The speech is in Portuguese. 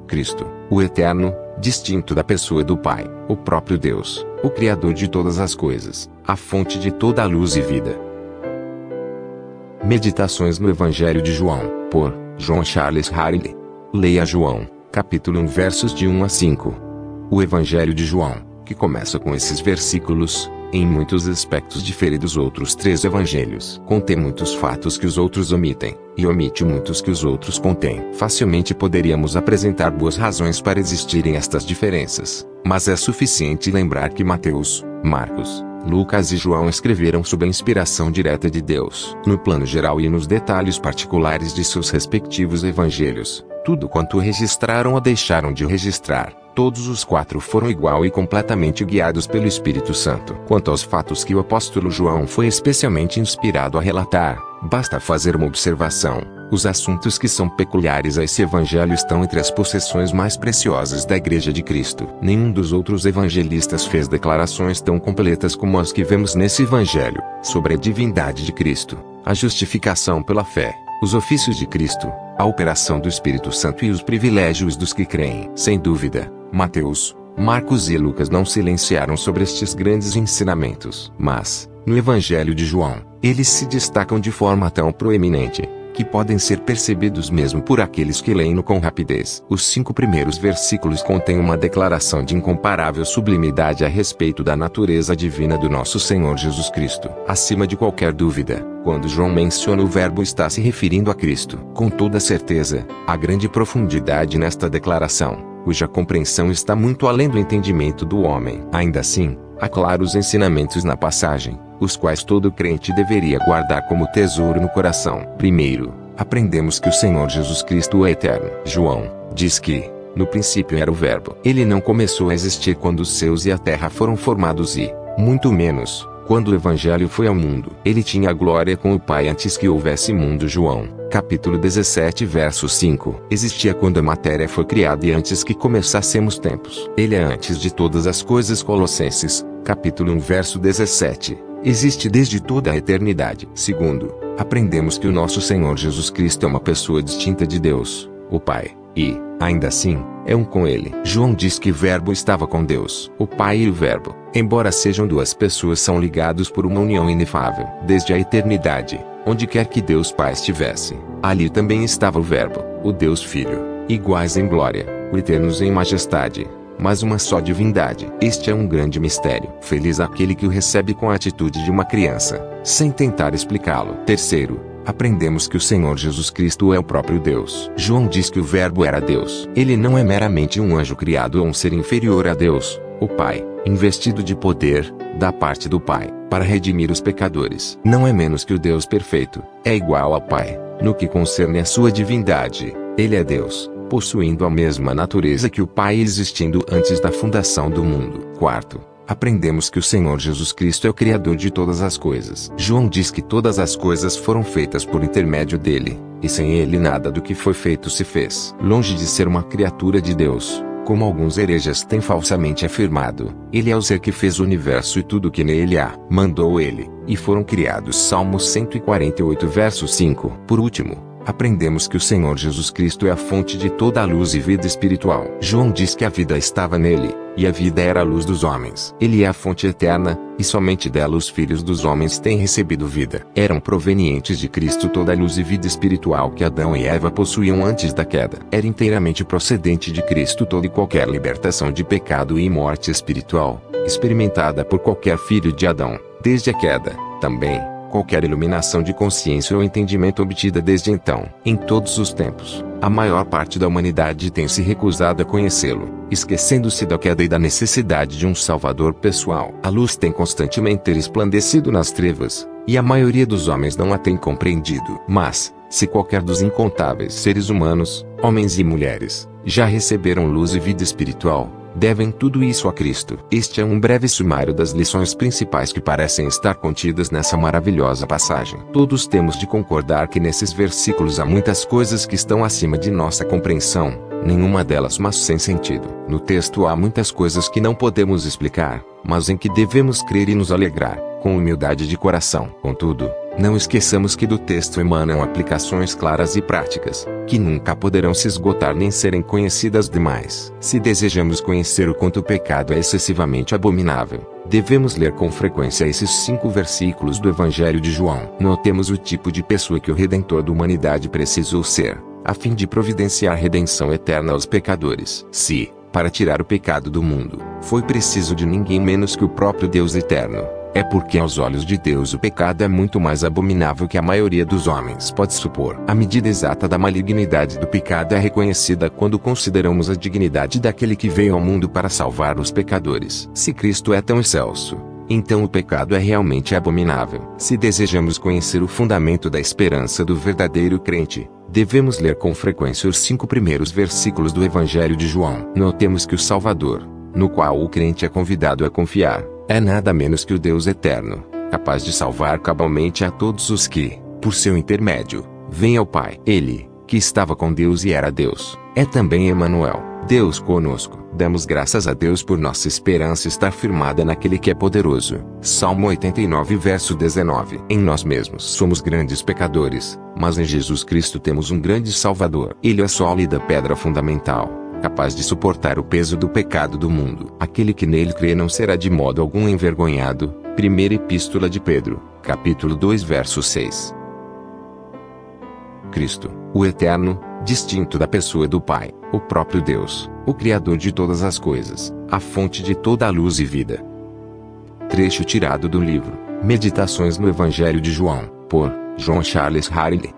Cristo, o Eterno, distinto da pessoa do Pai, o próprio Deus, o Criador de todas as coisas, a fonte de toda a luz e vida. Meditações no Evangelho de João, por John Charles Harley. Leia João, capítulo 1, versos de 1 a 5. O Evangelho de João, que começa com esses versículos, em muitos aspectos difere dos outros 3 evangelhos. Contém muitos fatos que os outros omitem, e omite muitos que os outros contêm. Facilmente poderíamos apresentar boas razões para existirem estas diferenças, mas é suficiente lembrar que Mateus, Marcos, Lucas e João escreveram sob a inspiração direta de Deus. No plano geral e nos detalhes particulares de seus respectivos evangelhos, tudo quanto registraram ou deixaram de registrar, todos os 4 foram igual e completamente guiados pelo Espírito Santo. Quanto aos fatos que o apóstolo João foi especialmente inspirado a relatar, basta fazer uma observação. Os assuntos que são peculiares a esse evangelho estão entre as possessões mais preciosas da Igreja de Cristo. Nenhum dos outros evangelistas fez declarações tão completas como as que vemos nesse evangelho, sobre a divindade de Cristo, a justificação pela fé, os ofícios de Cristo, a operação do Espírito Santo e os privilégios dos que creem. Sem dúvida, Mateus, Marcos e Lucas não silenciaram sobre estes grandes ensinamentos. Mas, no Evangelho de João, eles se destacam de forma tão proeminente, que podem ser percebidos mesmo por aqueles que leem-no com rapidez. Os 5 primeiros versículos contêm uma declaração de incomparável sublimidade a respeito da natureza divina do nosso Senhor Jesus Cristo. Acima de qualquer dúvida, quando João menciona o Verbo, está se referindo a Cristo. Com toda certeza, há grande profundidade nesta declaração, cuja compreensão está muito além do entendimento do homem. Ainda assim, há claros ensinamentos na passagem, os quais todo crente deveria guardar como tesouro no coração. Primeiro, aprendemos que o Senhor Jesus Cristo é eterno. João diz que, no princípio era o Verbo. Ele não começou a existir quando os céus e a terra foram formados e, muito menos, quando o Evangelho foi ao mundo. Ele tinha glória com o Pai antes que houvesse mundo. João, capítulo 17, verso 5. Existia quando a matéria foi criada e antes que começássemos tempos. Ele é antes de todas as coisas. Colossenses, capítulo 1, verso 17. Existe desde toda a eternidade. Segundo, aprendemos que o nosso Senhor Jesus Cristo é uma pessoa distinta de Deus, o Pai, e, ainda assim, é um com Ele. João diz que o Verbo estava com Deus. O Pai e o Verbo, embora sejam 2 pessoas, são ligados por uma união inefável. Desde a eternidade, onde quer que Deus Pai estivesse, ali também estava o Verbo, o Deus Filho, iguais em glória, o eternos em majestade, mas uma só divindade. Este é um grande mistério. Feliz aquele que o recebe com a atitude de uma criança, sem tentar explicá-lo. Terceiro, aprendemos que o Senhor Jesus Cristo é o próprio Deus. João diz que o Verbo era Deus. Ele não é meramente um anjo criado ou um ser inferior a Deus, o Pai, investido de poder, da parte do Pai, para redimir os pecadores. Não é menos que o Deus perfeito. É igual ao Pai, no que concerne a sua divindade. Ele é Deus, possuindo a mesma natureza que o Pai, existindo antes da fundação do mundo. Quarto, aprendemos que o Senhor Jesus Cristo é o Criador de todas as coisas. João diz que todas as coisas foram feitas por intermédio dele, e sem ele nada do que foi feito se fez. Longe de ser uma criatura de Deus, como alguns hereges têm falsamente afirmado, ele é o ser que fez o universo e tudo que nele há. Mandou ele, e foram criados. Salmo 148, verso 5. Por último, aprendemos que o Senhor Jesus Cristo é a fonte de toda a luz e vida espiritual. João diz que a vida estava nele, e a vida era a luz dos homens. Ele é a fonte eterna, e somente dela os filhos dos homens têm recebido vida. Eram provenientes de Cristo toda a luz e vida espiritual que Adão e Eva possuíam antes da queda. Era inteiramente procedente de Cristo toda e qualquer libertação de pecado e morte espiritual, experimentada por qualquer filho de Adão, desde a queda. Também, qualquer iluminação de consciência ou entendimento obtida desde então. Em todos os tempos, a maior parte da humanidade tem se recusado a conhecê-lo, esquecendo-se da queda e da necessidade de um salvador pessoal. A luz tem constantemente resplandecido nas trevas, e a maioria dos homens não a tem compreendido. Mas, se qualquer dos incontáveis seres humanos, homens e mulheres, já receberam luz e vida espiritual, devem tudo isso a Cristo. Este é um breve sumário das lições principais que parecem estar contidas nessa maravilhosa passagem. Todos temos de concordar que nesses versículos há muitas coisas que estão acima de nossa compreensão, nenhuma delas mas sem sentido. No texto há muitas coisas que não podemos explicar, mas em que devemos crer e nos alegrar, com humildade de coração. Contudo, Não esqueçamos que do texto emanam aplicações claras e práticas, que nunca poderão se esgotar nem serem conhecidas demais. Se desejamos conhecer o quanto o pecado é excessivamente abominável, devemos ler com frequência esses 5 versículos do Evangelho de João. Notemos o tipo de pessoa que o Redentor da humanidade precisou ser, a fim de providenciar redenção eterna aos pecadores. Se, para tirar o pecado do mundo, foi preciso de ninguém menos que o próprio Deus eterno, é porque aos olhos de Deus o pecado é muito mais abominável que a maioria dos homens pode supor. A medida exata da malignidade do pecado é reconhecida quando consideramos a dignidade daquele que veio ao mundo para salvar os pecadores. Se Cristo é tão excelso, então o pecado é realmente abominável. Se desejamos conhecer o fundamento da esperança do verdadeiro crente, devemos ler com frequência os 5 primeiros versículos do Evangelho de João. Notemos que o Salvador, no qual o crente é convidado a confiar, é nada menos que o Deus eterno, capaz de salvar cabalmente a todos os que, por seu intermédio, vêm ao Pai. Ele, que estava com Deus e era Deus, é também Emanuel, Deus conosco. Damos graças a Deus por nossa esperança estar firmada naquele que é poderoso. Salmo 89 verso 19. Em nós mesmos somos grandes pecadores, mas em Jesus Cristo temos um grande Salvador. Ele é a sólida pedra fundamental, capaz de suportar o peso do pecado do mundo. Aquele que nele crê não será de modo algum envergonhado. Primeira Epístola de Pedro, capítulo 2 verso 6. Cristo, o Eterno, distinto da pessoa do Pai, o próprio Deus, o Criador de todas as coisas, a fonte de toda a luz e vida. Trecho tirado do livro Meditações no Evangelho de João, por John Charles Harley.